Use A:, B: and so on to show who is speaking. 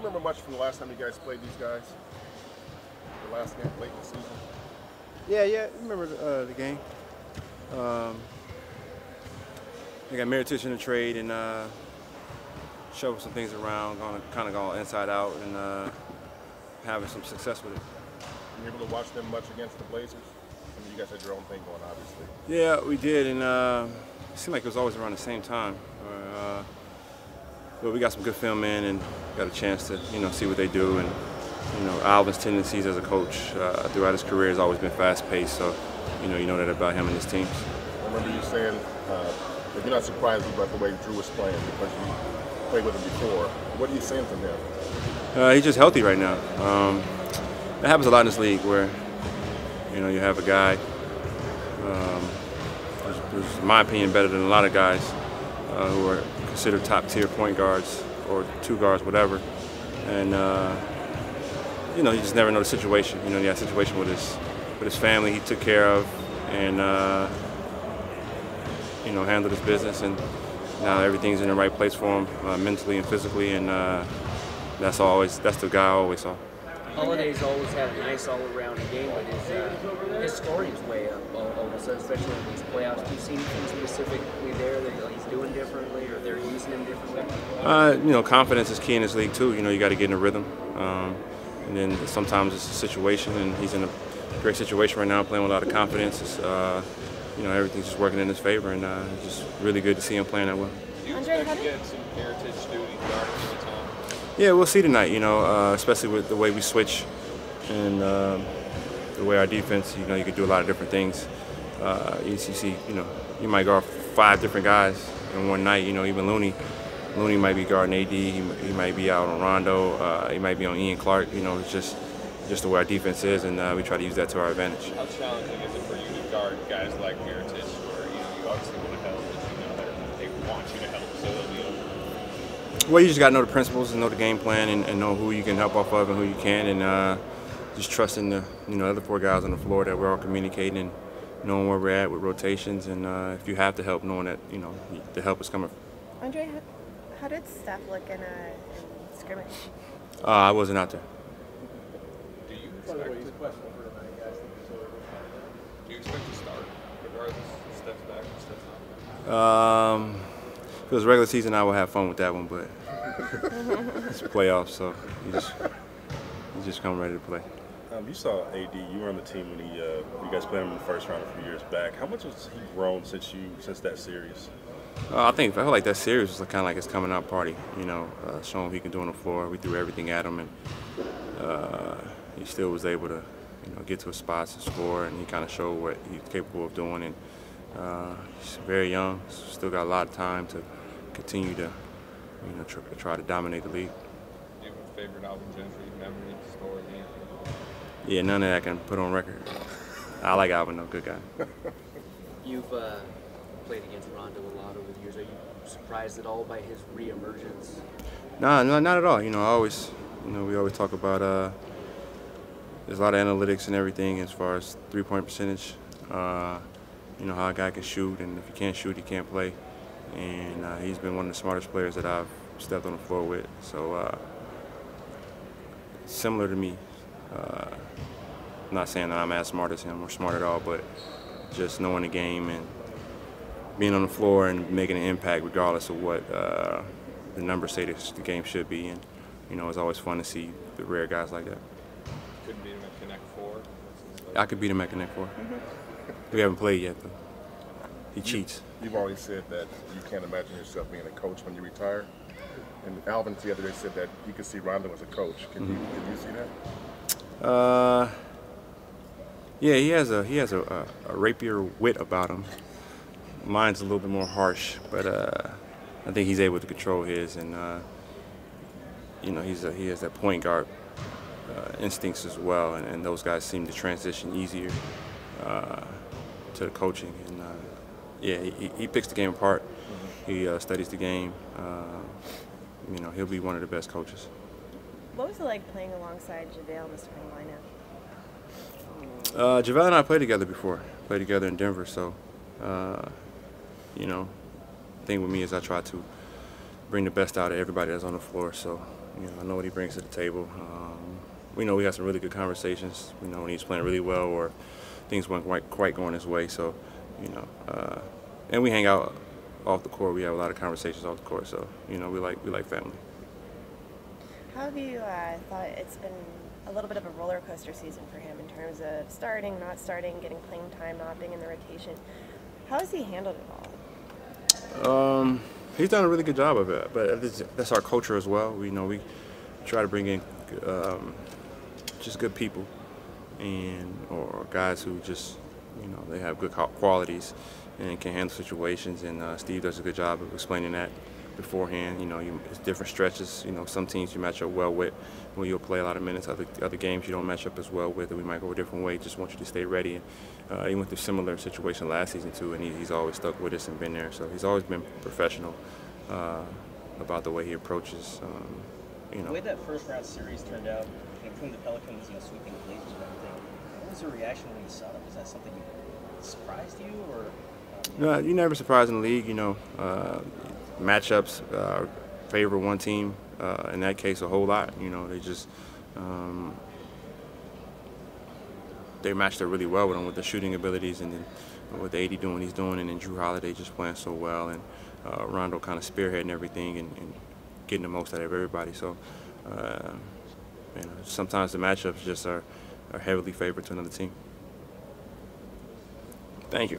A: remember much from the last time you guys played these guys? The last game late in the season?
B: Yeah, I remember the game. I got Mirotic in the trade and shuffled some things around, kind of going inside out and having some success with it.
A: Were you able to watch them much against the Blazers? I mean, you guys had your own thing going, obviously.
B: Yeah, we did, and it seemed like it was always around the same time. But we got some good film in and got a chance to, see what they do. And, Alvin's tendencies as a coach throughout his career has always been fast-paced, so, you know that about him and his teams.
A: I remember you saying that you're not surprised about the way Drew was playing because you played with him before. What are you saying from him?
B: He's just healthy right now. That happens a lot in this league where, you have a guy who's, in my opinion, better than a lot of guys who are considered top-tier point guards or two guards, whatever. And, you just never know the situation. He had a situation with his family he took care of and, handled his business. And now everything's in the right place for him mentally and physically. And that's the guy I always saw.
C: Holiday's always had a nice all-around game, but his scoring's way up all of a sudden, especially in these playoffs. Do you see anything specifically there that he's doing differently or they're using him differently?
B: Confidence is key in this league too. You got to get in a rhythm. And then sometimes it's a situation, and he's in a great situation right now, playing with a lot of confidence. It's, everything's just working in his favor, and it's just really good to see him playing that well.
D: Do you expect to get some heritage doing guarding in the time?
B: Yeah, we'll see tonight, especially with the way we switch and the way our defense, you can do a lot of different things. You see, you might guard 5 different guys in one night, even Looney. Looney might be guarding AD, he might be out on Rondo, he might be on Ian Clark, it's just the way our defense is, and we try to use that to our advantage.
D: How challenging is it for you to guard guys like Mirotic, where you obviously want to help, but that they want you to help, so
B: Well, you just got to know the principles and know the game plan and know who you can help off of and who you can, and just trusting the other 4 guys on the floor that we're all communicating and knowing where we're at with rotations, and if you have to help, knowing that the help is coming.
E: Andre, how did Steph look in scrimmage?
B: I wasn't out there.
D: Do you expect to start regardless if Steph's back or Steph's not?
B: If it was regular season, I would have fun with that one, but it's playoffs, so you just come ready to play.
A: You saw AD. You were on the team when you guys played him in the first round a few years back. How much has he grown since that series?
B: I feel like that series was kind of like his coming out party. Showing what he can do on the floor. We threw everything at him, and he still was able to, get to his spots and score. And he kind of showed what he's capable of doing. And he's very young. Still got a lot of time to continue to, try to dominate the league.
D: Do you have a favorite Alvin Gentry memory, story, anything?
B: Yeah, none of that I can put on record. I like Alvin, though, good guy.
C: You've played against Rondo a lot over the years. Are you surprised at all by his reemergence?
B: No, not at all. We always talk about there's a lot of analytics and everything as far as three-point percentage. How a guy can shoot, and if he can't shoot, he can't play. And he's been one of the smartest players that I've stepped on the floor with. So similar to me. I'm not saying that I'm as smart as him or smart at all, but just knowing the game and being on the floor and making an impact regardless of what the numbers say the game should be. And, it's always fun to see the rare guys like that.
D: Couldn't beat him at Connect 4?
B: I could beat him at Connect 4. We haven't played yet, though. He cheats.
A: You've always said that you can't imagine yourself being a coach when you retire. And Alvin the other day said that you could see Rondo as a coach. Can you see that?
B: Yeah, he has a rapier wit about him. Mine's a little bit more harsh, but I think he's able to control his, and he has that point guard instincts as well, and those guys seem to transition easier to the coaching. And he picks the game apart. He studies the game. He'll be one of the best coaches.
E: What was it like playing alongside JaVale in the starting lineup?
B: JaVale and I played together before. Played together in Denver, so the thing with me is I try to bring the best out of everybody that's on the floor. So I know what he brings to the table. We know we had some really good conversations. We know when he's playing really well or things weren't quite going his way. So, and we hang out off the court. We have a lot of conversations off the court. So, we like family.
E: How have you thought it's been a little bit of a roller coaster season for him in terms of starting, not starting, getting playing time, not being in the rotation? How has he handled it all?
B: He's done a really good job of it, but that's our culture as well. We try to bring in just good people or guys who just they have good qualities and can handle situations. And Steve does a good job of explaining that beforehand. It's different stretches. Some teams you match up well with, where you'll play a lot of minutes. Other games you don't match up as well with, and we might go a different way. Just want you to stay ready. And he went through a similar situation last season too, and he's always stuck with us and been there. So he's always been professional about the way he approaches.
F: The way that first round series turned out, including the Pelicans, sweeping the Blazers and everything. What was your reaction when you saw that? Was that something that surprised you, or?
B: No, you're never surprised in the league. Matchups favor one team. In that case, a whole lot. They just they matched up really well with them with the shooting abilities, and then with AD doing what he's doing, and then Drew Holiday just playing so well, and Rondo kind of spearheading everything and getting the most out of everybody. So sometimes the matchups just are heavily favored to another team. Thank you.